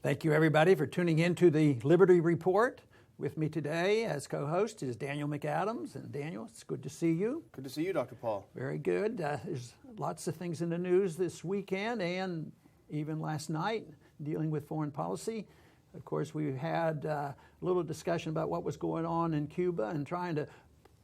Thank you, everybody, for tuning in to the Liberty Report. With me today as co-host is Daniel McAdams. And Daniel, it's good to see you. Good to see you, Dr. Paul. Very good. There's lots of things in the news this weekend and even last night dealing with foreign policy. Of course, we had a little discussion about what was going on in Cuba and trying to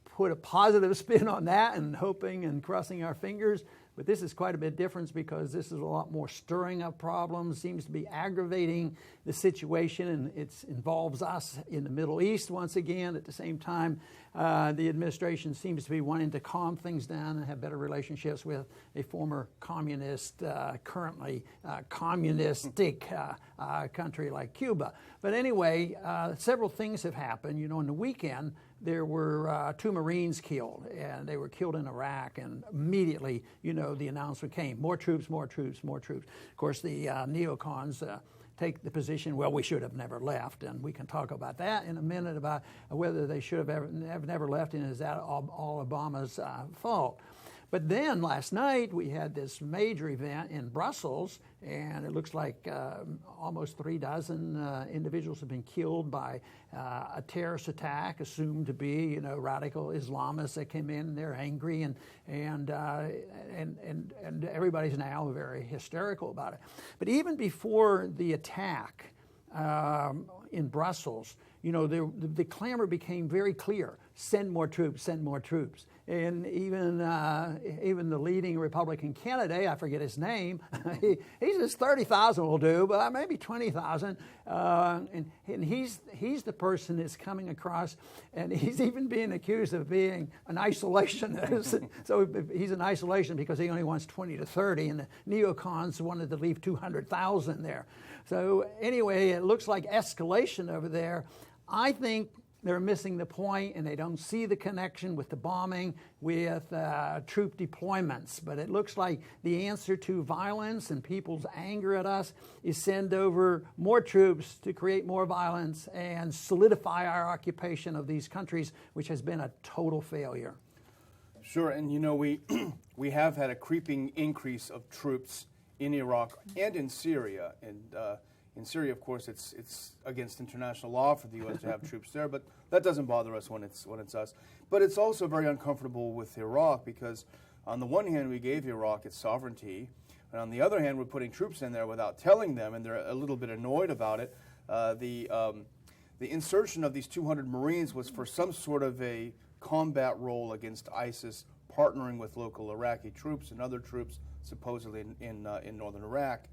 put a positive spin on that and hoping and crossing our fingers. But this is quite a bit different because this is a lot more stirring up problems, seems to be aggravating the situation, and it involves us in the Middle East once again. At the same time, the administration seems to be wanting to calm things down and have better relationships with a former communist, currently communistic country like Cuba. But anyway, several things have happened. You know, on the weekend, there were 2 Marines killed, and they were killed in Iraq, and immediately, you know, the announcement came, more troops, more troops, more troops. Of course, the neocons take the position, well, we should have never left, and we can talk about that in a minute about whether they should have never left, and is that all Obama's fault. But then last night we had this major event in Brussels, and it looks like almost 36 individuals have been killed by a terrorist attack, assumed to be, you know, radical Islamists that came in. They're angry, and everybody's now very hysterical about it. But even before the attack in Brussels, you know, the clamor became very clear: send more troops, send more troops. And even the leading Republican candidate, I forget his name, he says 30,000 will do, but maybe 20,000. And he's the person that's coming across, and he's even being accused of being an isolationist. So he's in isolation because he only wants 20 to 30, and the neocons wanted to leave 200,000 there. So anyway, it looks like escalation over there. I think they're missing the point, and they don't see the connection with the bombing, with troop deployments. But it looks like the answer to violence and people's anger at us is send over more troops to create more violence and solidify our occupation of these countries, which has been a total failure. Sure, and you know, we have had a creeping increase of troops in Iraq and in Syria, and in Syria, of course, it's against international law for the U.S. to have troops there, but that doesn't bother us when it's us. But it's also very uncomfortable with Iraq because, on the one hand, we gave Iraq its sovereignty, and on the other hand, we're putting troops in there without telling them, and they're a little bit annoyed about it. The insertion of these 200 Marines was for some sort of a combat role against ISIS, partnering with local Iraqi troops and other troops supposedly in northern Iraq.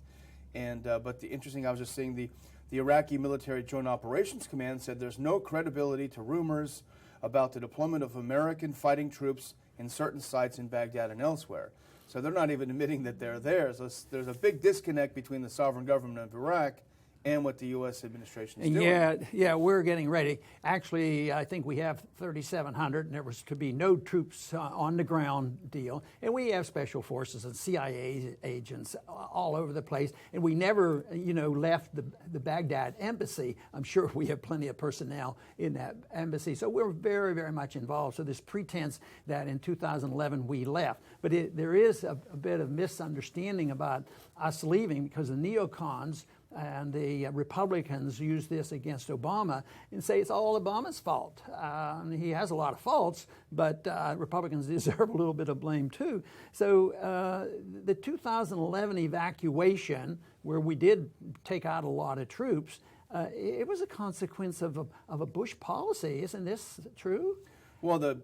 And but the interesting, I was just saying, the Iraqi Military Joint Operations Command said there's no credibility to rumors about the deployment of American fighting troops in certain sites in Baghdad and elsewhere. So they're not even admitting that they're there. So there's a big disconnect between the sovereign government of Iraq and what the U.S. administration is doing. Yeah, we're getting ready. Actually, I think we have 3,700, and there was to be no troops on the ground deal. And we have special forces and CIA agents all over the place. And we never, you know, left the Baghdad embassy. I'm sure we have plenty of personnel in that embassy. So we're very, very much involved. So this pretense that in 2011 we left. But there is a bit of misunderstanding about us leaving because the neocons and the Republicans use this against Obama and say it's all Obama's fault. He has a lot of faults, but Republicans deserve a little bit of blame too. So the 2011 evacuation, where we did take out a lot of troops, it was a consequence of a Bush policy. Isn't this true? Well,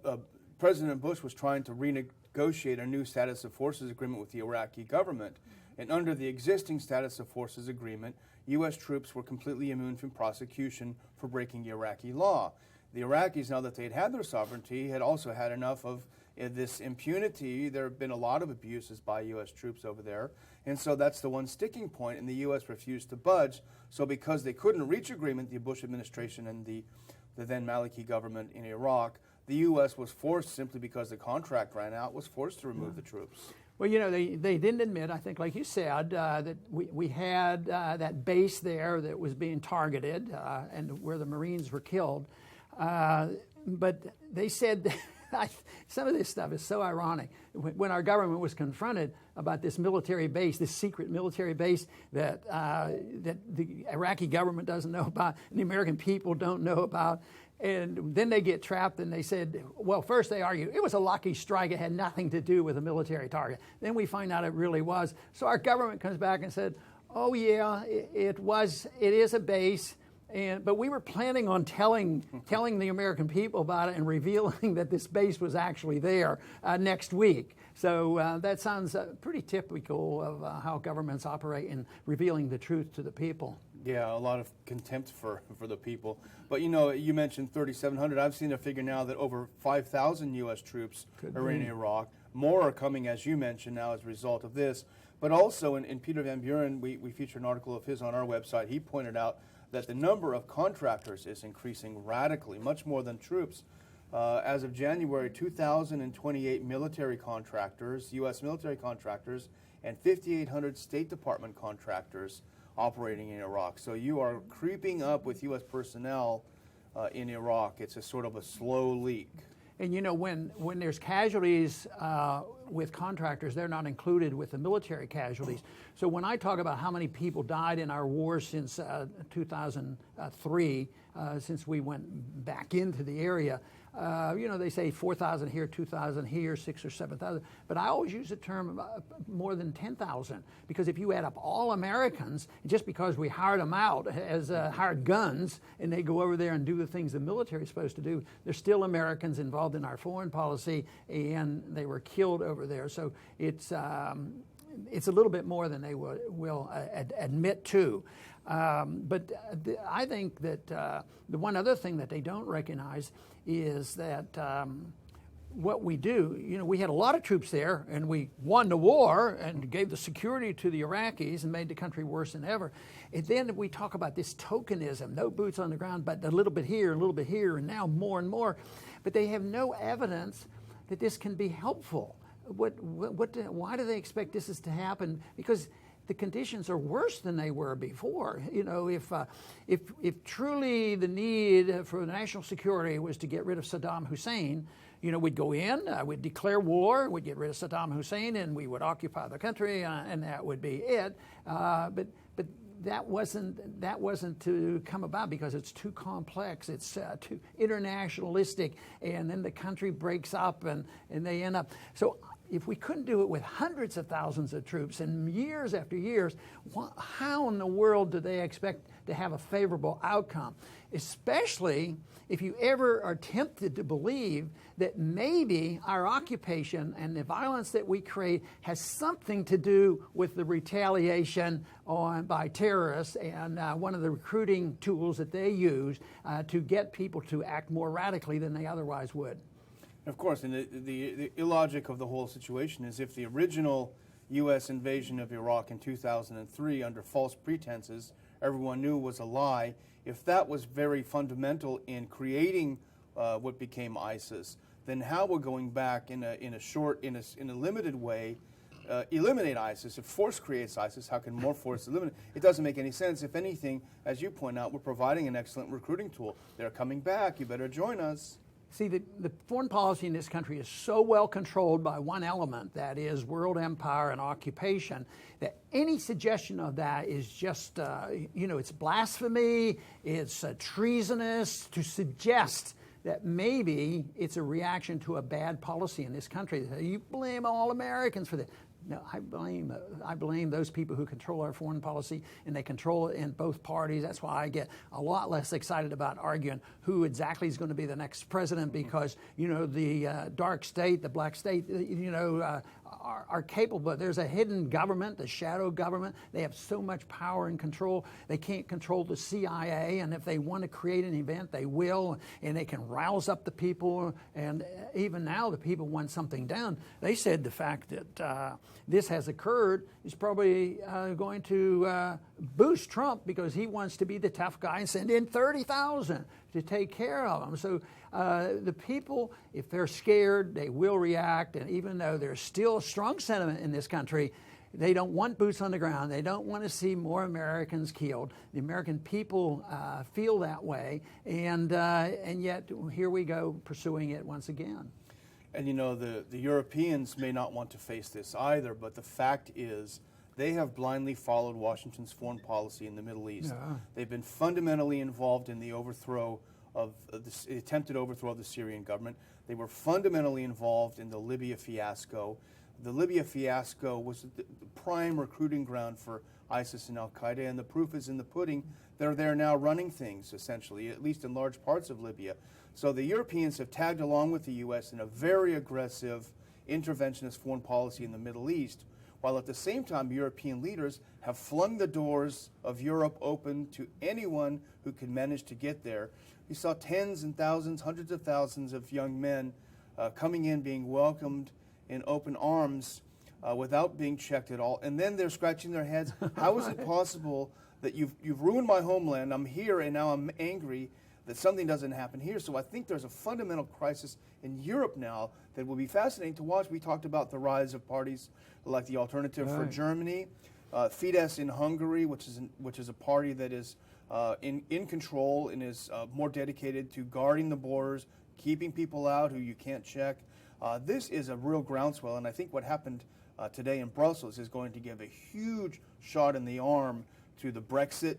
President Bush was trying to renegotiate a new status of forces agreement with the Iraqi government. And under the existing status of forces agreement, U.S. troops were completely immune from prosecution for breaking Iraqi law. The Iraqis, now that they'd had their sovereignty, had also had enough of this impunity. There have been a lot of abuses by U.S. troops over there. And so that's the one sticking point, and the U.S. refused to budge. So because they couldn't reach agreement, the Bush administration and the then Maliki government in Iraq, the U.S. was forced, simply because the contract ran out, was forced to remove the troops. Well, you know, they didn't admit, I think, like you said, that we had that base there that was being targeted and where the Marines were killed. But they said some of this stuff is so ironic. When our government was confronted about this military base, this secret military base that the Iraqi government doesn't know about and the American people don't know about, and then they get trapped and they said, well, first they argue it was a lucky strike. It had nothing to do with a military target. Then we find out it really was. So our government comes back and said, oh yeah, it is a base. But we were planning on telling the American people about it and revealing that this base was actually there next week. So that sounds pretty typical of how governments operate in revealing the truth to the people. Yeah, a lot of contempt for the people. But you mentioned 3,700. I've seen a figure now that over 5,000 U.S. troops are in Iraq. More are coming, as you mentioned, now as a result of this. But also in Peter Van Buren, we featured an article of his on our website. He pointed out that the number of contractors is increasing radically, much more than troops. As of January, 2,028 military contractors, U.S. military contractors, and 5,800 State Department contractors operating in Iraq. So you are creeping up with U.S. personnel in Iraq. It's a sort of a slow leak. And when there's casualties with contractors, they're not included with the military casualties. So when I talk about how many people died in our war since 2003, since we went back into the area, they say 4,000 here, 2,000 here, 6,000 or 7,000. But I always use the term more than 10,000, because if you add up all Americans, just because we hired them out as hired guns, and they go over there and do the things the military is supposed to do, they're still Americans involved in our foreign policy, and they were killed over there. So it's a little bit more than they will admit to. But I think that the one other thing that they don't recognize is that what we do, we had a lot of troops there, and we won the war and gave the security to the Iraqis and made the country worse than ever. And then we talk about this tokenism, no boots on the ground, but a little bit here, a little bit here, and now more and more. But they have no evidence that this can be helpful. Why do they expect this is to happen? Because the conditions are worse than they were before. If truly the need for national security was to get rid of Saddam Hussein, we'd go in, we'd declare war, we'd get rid of Saddam Hussein, and we would occupy the country, and that would be it. But that wasn't to come about, because it's too complex, it's too internationalistic, and then the country breaks up and they end up. So if we couldn't do it with hundreds of thousands of troops and years after years, how in the world do they expect to have a favorable outcome? Especially if you ever are tempted to believe that maybe our occupation and the violence that we create has something to do with the retaliation by terrorists, and one of the recruiting tools that they use to get people to act more radically than they otherwise would. Of course, and the illogic of the whole situation is, if the original U.S. invasion of Iraq in 2003 under false pretenses everyone knew was a lie, if that was very fundamental in creating what became ISIS, then how we're going back in a limited way eliminate ISIS? If force creates ISIS, how can more force eliminate? It doesn't make any sense. If anything, as you point out, we're providing an excellent recruiting tool. They're coming back. You better join us. See, the foreign policy in this country is so well controlled by one element, that is world empire and occupation, that any suggestion of that is just, it's blasphemy, it's treasonous to suggest that maybe it's a reaction to a bad policy in this country. You blame all Americans for this. No, I blame those people who control our foreign policy, and they control it in both parties. That's why I get a lot less excited about arguing who exactly is going to be the next president, because the dark state, the black state, are capable. But there's a hidden government, the shadow government. They have so much power and control. They can't control the CIA, and if they want to create an event, they will, and they can rouse up the people. And even now, the people want something done. They said the fact that this has occurred is probably going to boost Trump, because he wants to be the tough guy and send in 30,000 to take care of them. So the people, if they're scared, they will react. And even though there's still a strong sentiment in this country, they don't want boots on the ground. They don't want to see more Americans killed. The American people feel that way, and yet here we go pursuing it once again. And the Europeans may not want to face this either, but the fact is they have blindly followed Washington's foreign policy in the Middle East. Yeah. They've been fundamentally involved in the attempted overthrow of the Syrian government. They were fundamentally involved in the Libya fiasco. The Libya fiasco was the prime recruiting ground for ISIS and Al-Qaeda, and the proof is in the pudding. They're there now running things, essentially, at least in large parts of Libya. So the Europeans have tagged along with the U.S. in a very aggressive interventionist foreign policy in the Middle East, while at the same time European leaders have flung the doors of Europe open to anyone who can manage to get there. We saw tens and thousands, hundreds of thousands of young men coming in, being welcomed in open arms without being checked at all. And then they're scratching their heads. How is it possible that you've ruined my homeland? I'm here and now I'm angry that something doesn't happen here. So I think there's a fundamental crisis in Europe now that will be fascinating to watch. We talked about the rise of parties like the Alternative for Germany, Fidesz in Hungary, which is a party that is in control and is more dedicated to guarding the borders, keeping people out who you can't check. This is a real groundswell, and I think what happened today in Brussels is going to give a huge shot in the arm to the Brexit,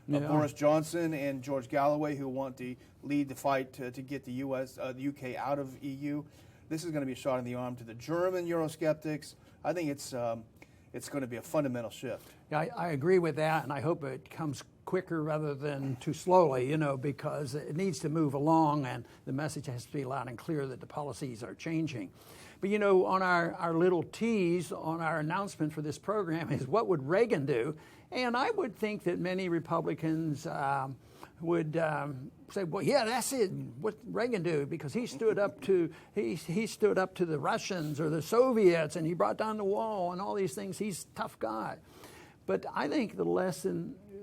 Boris Johnson and George Galloway, who want to lead the fight to get the UK out of EU. This is going to be a shot in the arm to the German Eurosceptics. I think it's going to be a fundamental shift. Yeah, I agree with that, and I hope it comes quicker rather than too slowly, because it needs to move along, and the message has to be loud and clear that the policies are changing. But, on our little tease on our announcement for this program is what would Reagan do? And I would think that many Republicans would say, well, yeah, that's it. What Reagan do? Because he stood up to the Russians or the Soviets, and he brought down the wall and all these things. He's a tough guy. But I think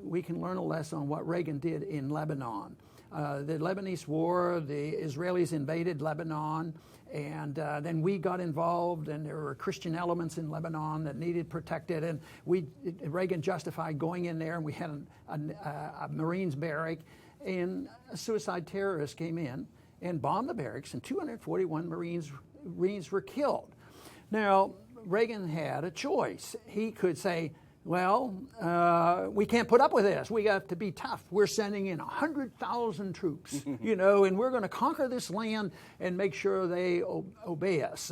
we can learn a lesson on what Reagan did in Lebanon. The Lebanese war, the Israelis invaded Lebanon, and then we got involved, and there were Christian elements in Lebanon that needed protected, and Reagan justified going in there, and we had a Marines barrack, and a suicide terrorist came in and bombed the barracks, and 241 Marines were killed. Now, Reagan had a choice. He could say, well, we can't put up with this. We have to be tough. We're sending in 100,000 troops, and we're going to conquer this land and make sure they obey us.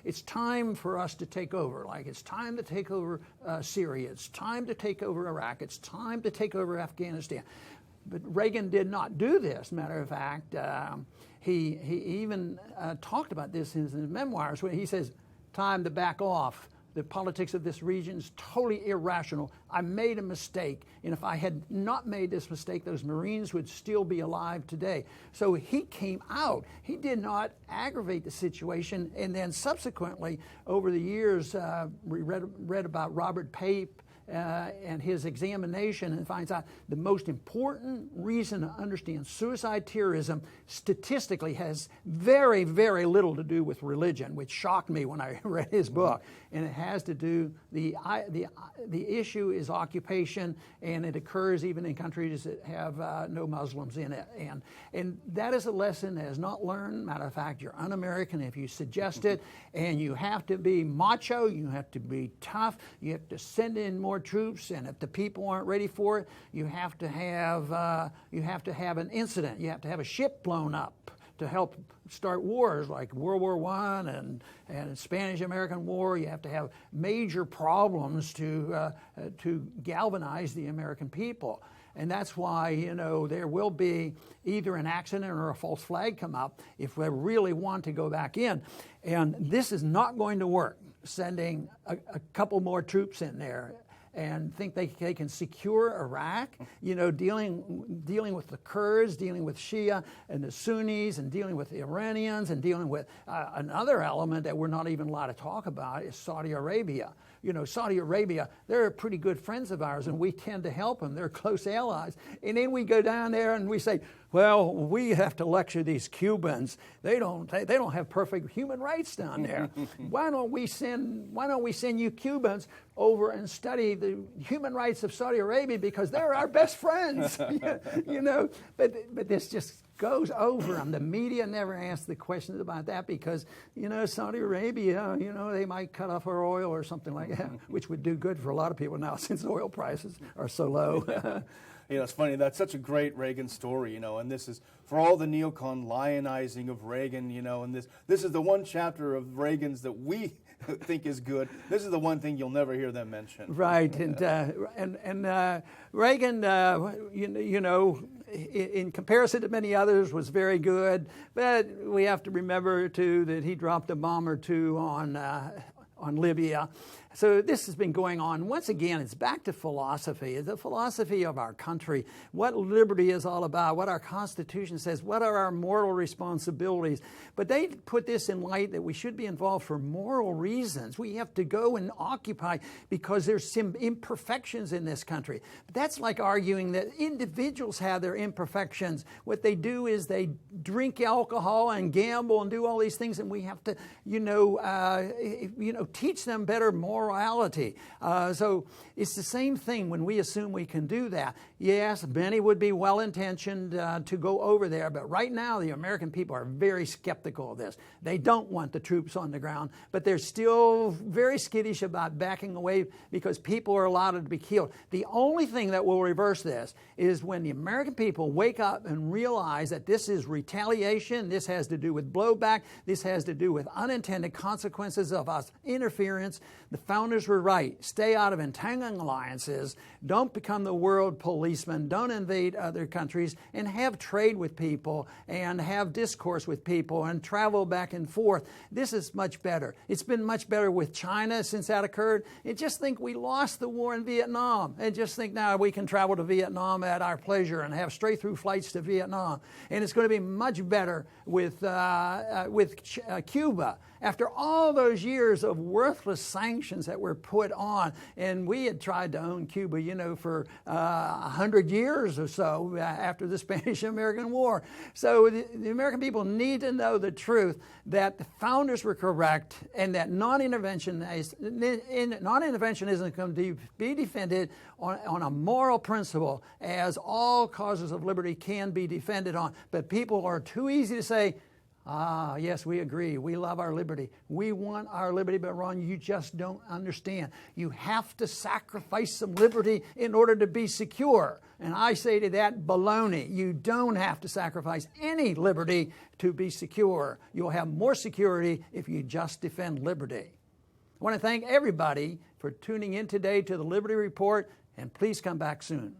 It's time for us to take over. Like it's time to take over Syria. It's time to take over Iraq. It's time to take over Afghanistan. But Reagan did not do this. Matter of fact, he even talked about this in his memoirs when he says, time to back off. The politics of this region is totally irrational. I made a mistake, and if I had not made this mistake, those Marines would still be alive today. So he came out. He did not aggravate the situation, and then subsequently, over the years, we read about Robert Pape and his examination, and finds out the most important reason to understand suicide terrorism statistically has very, very little to do with religion, which shocked me when I read his book. And it has to do, the issue is occupation, and it occurs even in countries that have no Muslims in it. And that is a lesson that is not learned. Matter of fact, you're un-American if you suggest it, and you have to be macho, you have to be tough, you have to send in more troops, and if the people aren't ready for it, you have to have an incident. You have to have a ship blown up to help start wars like World War I and Spanish-American War. You have to have major problems to galvanize the American people. And that's why, there will be either an accident or a false flag come up if we really want to go back in. And this is not going to work, sending a couple more troops in there and think they can secure Iraq, dealing with the Kurds, dealing with Shia and the Sunnis, and dealing with the Iranians, and dealing with another element that we're not even allowed to talk about is Saudi Arabia. Saudi Arabia, they're pretty good friends of ours, and we tend to help them. They're close allies. And then we go down there and we say, well, we have to lecture these Cubans. They don't have perfect human rights down there. Why don't we send you Cubans over and study the human rights of Saudi Arabia because they're our best friends, you know? But this just goes over them. The media never asks the questions about that because, you know, Saudi Arabia, you know, they might cut off our oil or something like that, which would do good for a lot of people now since oil prices are so low. You know, it's funny. That's such a great Reagan story, you know, and this is for all the neocon lionizing of Reagan, you know, and this is the one chapter of Reagan's that we think is good. This is the one thing you'll never hear them mention. Right, and Reagan, you know, in comparison to many others, was very good. But we have to remember too that he dropped a bomb or two on Libya. So this has been going on. Once again, it's back to philosophy, the philosophy of our country, what liberty is all about, what our Constitution says, what are our moral responsibilities. But they put this in light that we should be involved for moral reasons. We have to go and occupy because there's some imperfections in this country. But that's like arguing that individuals have their imperfections. What they do is they drink alcohol and gamble and do all these things, and we have to, teach them better morality. So it's the same thing when we assume we can do that. Yes, many would be well-intentioned to go over there, but right now the American people are very skeptical of this. They don't want the troops on the ground, but they're still very skittish about backing away because people are allowed to be killed. The only thing that will reverse this is when the American people wake up and realize that this is retaliation, this has to do with blowback, this has to do with unintended consequences of us interference. The founders were right. Stay out of entangling alliances. Don't become the world policeman. Don't invade other countries and have trade with people and have discourse with people and travel back and forth. This is much better. It's been much better with China since that occurred. And just think we lost the war in Vietnam and just think now we can travel to Vietnam at our pleasure and have straight through flights to Vietnam. And it's going to be much better with Cuba. After all those years of worthless sanctions that were put on, and we had tried to own Cuba, for 100 years or so after the Spanish-American War. So the American people need to know the truth that the founders were correct and that non-interventionism is going to be defended on a moral principle as all causes of liberty can be defended on. But people are too easy to say, yes, we agree. We love our liberty. We want our liberty, but Ron, you just don't understand. You have to sacrifice some liberty in order to be secure. And I say to that, baloney. You don't have to sacrifice any liberty to be secure. You'll have more security if you just defend liberty. I want to thank everybody for tuning in today to the Liberty Report, and please come back soon.